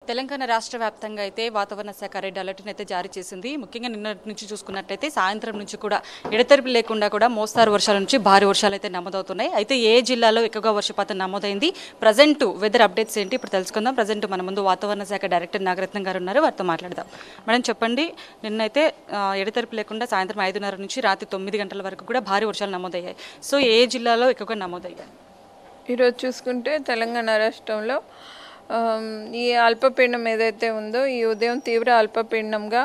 తెలంగాణ రాష్ట్ర వ్యాప్తంగా అయితే వాతావరణ శాఖ రెడ్ అలర్ట్ అయితే జారీ చేసింది. ముఖ్యంగా నిన్న నుంచి చూసుకున్నట్లయితే సాయంత్రం నుంచి కూడా ఎడతెరిపి లేకుండా కూడా మోస్తారు వర్షాల నుంచి భారీ వర్షాలు అయితే నమోదవుతున్నాయి. అయితే ఏ జిల్లాలో ఎక్కువగా వర్షపాతం నమోదైంది, ప్రజెంట్ వెదర్ అప్డేట్స్ ఏంటి ఇప్పుడు తెలుసుకుందాం. ప్రజెంట్ మన ముందు వాతావరణ శాఖ డైరెక్టర్ నాగరత్నం గారు ఉన్నారు, వారితో మాట్లాడదాం. మేడం చెప్పండి, నిన్నైతే ఎడతెరిపి లేకుండా సాయంత్రం 5:30 నుంచి రాత్రి 9 గంటల వరకు కూడా భారీ వర్షాలు నమోదయ్యాయి. సో ఏ జిల్లాలో ఎక్కువగా నమోదయ్యాయి? ఈరోజు చూసుకుంటే తెలంగాణ రాష్ట్రంలో ఈ అల్పపీడనం ఏదైతే ఉందో ఈ ఉదయం తీవ్ర అల్పపీడనంగా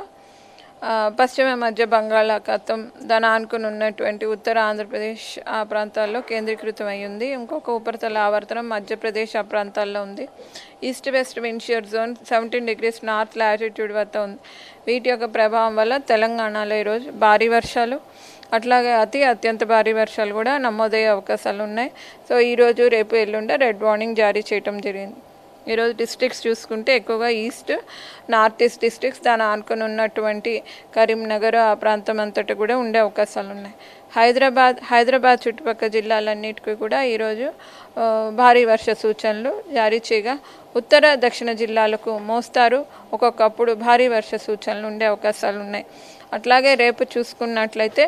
పశ్చిమ మధ్య బంగాళాఖాతం దాని ఆనుకుని ఉన్నటువంటి ఉత్తర ఆంధ్రప్రదేశ్ ఆ ప్రాంతాల్లో కేంద్రీకృతం అయ్యింది. ఇంకొక ఉపరితల ఆవర్తనం మధ్యప్రదేశ్ ఆ ప్రాంతాల్లో ఉంది. East west wind shear zone 17 degrees north latitude వద్ద ఉంది. వీటి యొక్క ప్రభావం వల్ల తెలంగాణలో ఈరోజు భారీ వర్షాలు అట్లాగే అత్యంత భారీ వర్షాలు కూడా నమోదయ్యే అవకాశాలు ఉన్నాయి. సో ఈరోజు రేపు ఎల్లుండి రెడ్ వార్నింగ్ జారీ చేయడం జరిగింది. ఈరోజు డిస్ట్రిక్ట్స్ చూసుకుంటే ఎక్కువగా ఈస్ట్ నార్త్ ఈస్ట్ డిస్ట్రిక్ట్స్ దాని ఆనుకొని ఉన్నటువంటి కరీంనగర్ ఆ ప్రాంతం అంతటా కూడా ఉండే అవకాశాలు ఉన్నాయి. హైదరాబాద్ చుట్టుపక్కల జిల్లాలన్నిటికీ కూడా ఈరోజు భారీ వర్ష సూచనలు జారీ చేయగా ఉత్తర దక్షిణ జిల్లాలకు మోస్తారు ఒక్కొక్కప్పుడు భారీ వర్ష సూచనలు ఉండే అవకాశాలు ఉన్నాయి. అట్లాగే రేపు చూసుకున్నట్లయితే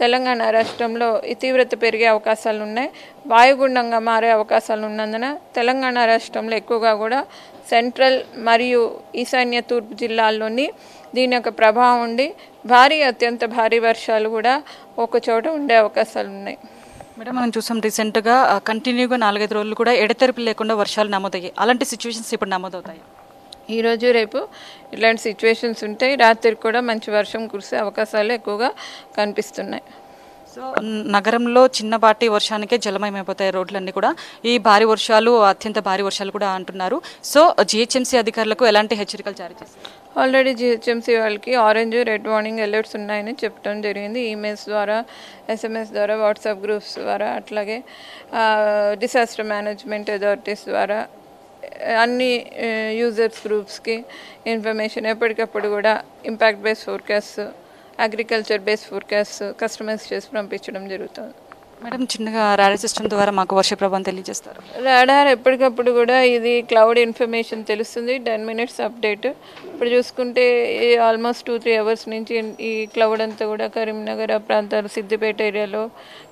తెలంగాణ రాష్ట్రంలో ఈ తీవ్రత పెరిగే అవకాశాలు ఉన్నాయి. వాయుగుండంగా మారే అవకాశాలు ఉన్నందున తెలంగాణ రాష్ట్రంలో ఎక్కువగా కూడా సెంట్రల్ మరియు ఈశాన్య తూర్పు జిల్లాల్లోని దీని యొక్క ప్రభావం ఉండి అత్యంత భారీ వర్షాలు కూడా ఒక చోట ఉండే అవకాశాలు ఉన్నాయి. మేడం మనం చూసాం రీసెంట్గా కంటిన్యూగా 4-5 రోజులు కూడా ఎడతెరిపి లేకుండా వర్షాలు నమోదయ్యాయి. అలాంటి సిచ్యువేషన్స్ ఇప్పుడు నమోదవుతాయి? ఈరోజు రేపు ఇలాంటి సిచ్యువేషన్స్ ఉంటాయి. రాత్రికి కూడా మంచి వర్షం కురిసే అవకాశాలు ఎక్కువగా కనిపిస్తున్నాయి. సో నగరంలో చిన్నపాటి వర్షానికే జలమయమైపోతాయి రోడ్లన్నీ కూడా. ఈ భారీ వర్షాలు అత్యంత భారీ వర్షాలు కూడా అంటున్నారు. సో జిహెచ్ఎంసీ అధికారులకు ఎలాంటి హెచ్చరికలు జారీ చేస్తారు? ఆల్రెడీ జిహెచ్ఎంసీ వాళ్ళకి ఆరెంజ్ రెడ్ వార్నింగ్ అలర్ట్స్ ఉన్నాయని చెప్పడం జరిగింది. ఈమెయిల్స్ ద్వారా, SMS ద్వారా, వాట్సాప్ గ్రూప్స్ ద్వారా, అట్లాగే డిసాస్టర్ మేనేజ్మెంట్ అథారిటీస్ ద్వారా అన్ని యూజర్స్ గ్రూప్స్కి ఇన్ఫర్మేషన్ ఎప్పటికప్పుడు కూడా impact based forecast, agriculture based forecast customize చేసి పంపించడం జరుగుతుంది. మేడం చిన్నగా రాడార్ సిస్టమ్ ద్వారా మాకు వర్ష ప్రభావం తెలియజేస్తారు? రాడార్ ఎప్పటికప్పుడు కూడా ఇది క్లౌడ్ ఇన్ఫర్మేషన్ తెలుస్తుంది. 10 minutes అప్డేట్. ఇప్పుడు చూసుకుంటే ఆల్మోస్ట్ 2-3 hours నుంచి ఈ క్లౌడ్ అంతా కూడా కరీంనగర్ ప్రాంతాలు సిద్దిపేట ఏరియాలో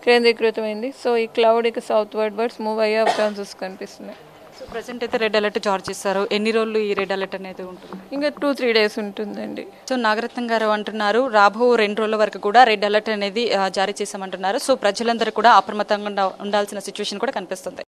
కేంద్రీకృతమైంది. సో ఈ క్లౌడ్ ఇక సౌత్ వర్డ్స్ మూవ్ అయ్యే ఛాన్సెస్ కనిపిస్తున్నాయి. సో ప్రజెంట్ అయితే రెడ్ అలర్ట్ జారీ చేస్తారు. ఎన్ని రోజులు ఈ రెడ్ అలర్ట్ అనేది ఉంటుంది? ఇంకా 2-3 days ఉంటుందండి. సో నాగరత్నం గారు అంటున్నారు రాబో 2 రోజుల వరకు కూడా రెడ్ అలర్ట్ అనేది జారీ చేసామంటున్నారు. సో ప్రజలందరూ కూడా అప్రమత్తంగా ఉండాల్సిన సిచ్యువేషన్ కూడా కనిపిస్తుంది.